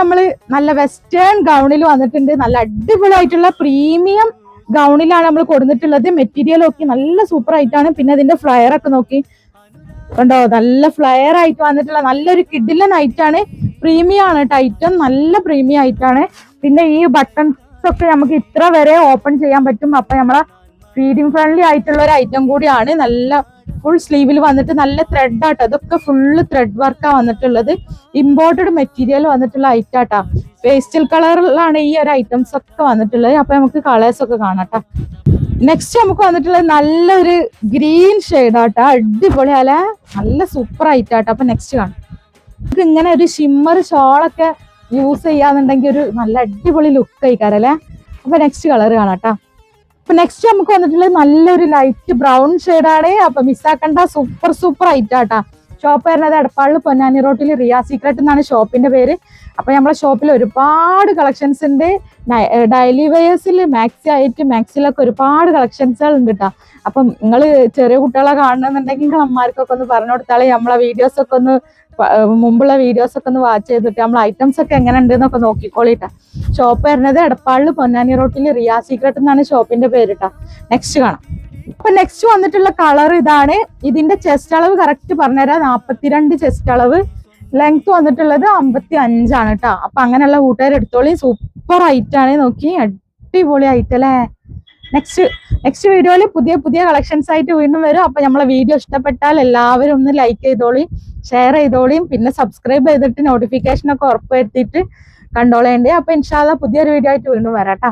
നമ്മള് നല്ല വെസ്റ്റേൺ ഗൗണിൽ വന്നിട്ടുണ്ട്. നല്ല അടിപൊളിയായിട്ടുള്ള പ്രീമിയം ഗൗണിലാണ് നമ്മൾ കൊടുത്തിട്ടുള്ളത്. മെറ്റീരിയൽ ഒക്കെ നല്ല സൂപ്പർ ആയിട്ടാണ്. പിന്നെ അതിന്റെ ഫ്ലയർ ഒക്കെ നോക്കി കണ്ടോ, നല്ല ഫ്ലയർ ആയിട്ട് വന്നിട്ടുള്ള നല്ലൊരു കിഡിലൻ ആയിട്ടാണ്. പ്രീമിയം ആണ് ഐറ്റം, നല്ല പ്രീമിയം ആയിട്ടാണ്. പിന്നെ ഈ ബട്ടൺസ് ഒക്കെ നമുക്ക് ഇത്ര വരെ ഓപ്പൺ ചെയ്യാൻ പറ്റും. അപ്പൊ നമ്മളെ ഫീഡിങ് ഫ്രണ്ട്ലി ആയിട്ടുള്ള ഒരു ഐറ്റം കൂടിയാണ്. നല്ല ഫുൾ സ്ലീവിൽ വന്നിട്ട് നല്ല ത്രെഡ് ആട്ടോ, അതൊക്കെ ഫുള്ള് ത്രെഡ് വർക്കാ വന്നിട്ടുള്ളത്. ഇമ്പോർട്ടഡ് മെറ്റീരിയൽ വന്നിട്ടുള്ള ഐറ്റാട്ടാ. പേസ്റ്റൽ കളറിലാണ് ഈ ഒരു ഐറ്റംസ് ഒക്കെ വന്നിട്ടുള്ളത്. അപ്പൊ നമുക്ക് കളേഴ്സ് ഒക്കെ കാണാട്ടോ. നെക്സ്റ്റ് നമുക്ക് വന്നിട്ടുള്ളത് നല്ലൊരു ഗ്രീൻ ഷെയ്ഡാട്ടോ, അടിപൊളി അല്ലെ, നല്ല സൂപ്പർ ആയിട്ടാട്ടോ. അപ്പൊ നെക്സ്റ്റ് കാണാം. നമുക്ക് ഇങ്ങനെ ഒരു ഷിമ്മർ ഷോളൊക്കെ യൂസ് ചെയ്യാന്നുണ്ടെങ്കിൽ ഒരു നല്ല അടിപൊളി ലുക്ക് ആയിക്കാരല്ലേ. അപ്പൊ നെക്സ്റ്റ് കളർ കാണാട്ടോ. അപ്പൊ നെക്സ്റ്റ് നമുക്ക് വന്നിട്ടുള്ളത് നല്ലൊരു ലൈറ്റ് ബ്രൗൺ ഷെയ്ഡാണ്. അപ്പൊ മിസ്സാക്കണ്ട, സൂപ്പർ സൂപ്പർ ആയിട്ടാട്ടാ. ഷോപ്പ് വരുന്നത് എടപ്പാളിൽ പൊന്നാനി റോട്ടിൽ റിയ സീക്രട്ട് എന്നാണ് ഷോപ്പിന്റെ പേര്. അപ്പൊ നമ്മളെ ഷോപ്പിൽ ഒരുപാട് കളക്ഷൻസ് ഉണ്ട്. ഡെയിലി വെയേഴ്സിൽ മാക്സി ആയിട്ട് മാക്സിലൊക്കെ ഒരുപാട് കളക്ഷൻസുകൾ ഉണ്ട് കേട്ടോ. അപ്പം നിങ്ങൾ ചെറിയ കുട്ടികളെ കാണണമെന്നുണ്ടെങ്കിൽ നിങ്ങൾ അമ്മമാർക്കൊക്കെ ഒന്ന് പറഞ്ഞു കൊടുത്താൽ നമ്മളെ വീഡിയോസ് ഒക്കെ ഒന്ന്, മുമ്പുള്ള വീഡിയോസ് ഒക്കെ ഒന്ന് വാച്ച് ചെയ്തിട്ട് നമ്മൾ ഐറ്റംസ് ഒക്കെ എങ്ങനെ ഉണ്ട് എന്നൊക്കെ നോക്കിക്കോളിട്ടാ. ഷോപ്പ് വരുന്നത് എടപ്പാളിൽ പൊന്നാനി റോട്ടിൽ റിയ സീക്രട്ട് എന്നാണ് ഷോപ്പിന്റെ പേര് കേട്ടോ. നെക്സ്റ്റ് കാണാം. അപ്പൊ നെക്സ്റ്റ് വന്നിട്ടുള്ള കളർ ഇതാണ്. ഇതിന്റെ ചെസ്റ്റ് അളവ് കറക്റ്റ് പറഞ്ഞുതരാം, 42 ചെസ്റ്റ് അളവ്. ലെങ്ത് വന്നിട്ടുള്ളത് 55 ആണ് കേട്ടോ. അപ്പൊ അങ്ങനെയുള്ള കൂട്ടുകാർ എടുത്തോളി, സൂപ്പർ ഐറ്റ് ആണ്. നോക്കി, അടിപൊളി ഐറ്റ് അല്ലേ. നെക്സ്റ്റ് വീഡിയോയിൽ പുതിയ പുതിയ കളക്ഷൻസ് ആയിട്ട് വീണ്ടും വരും. അപ്പൊ നമ്മളെ വീഡിയോ ഇഷ്ടപ്പെട്ടാൽ എല്ലാവരും ഒന്ന് ലൈക്ക് ചെയ്തോളി, ഷെയർ ചെയ്തോളിയും, പിന്നെ സബ്സ്ക്രൈബ് ചെയ്തിട്ട് നോട്ടിഫിക്കേഷൻ ഒക്കെ ഉറപ്പുവരുത്തിയിട്ട് കണ്ടോളേണ്ടേ. അപ്പൊ ഇൻഷാല്ലാ പുതിയൊരു വീഡിയോ ആയിട്ട് വീണ്ടും വരാം കേട്ടോ.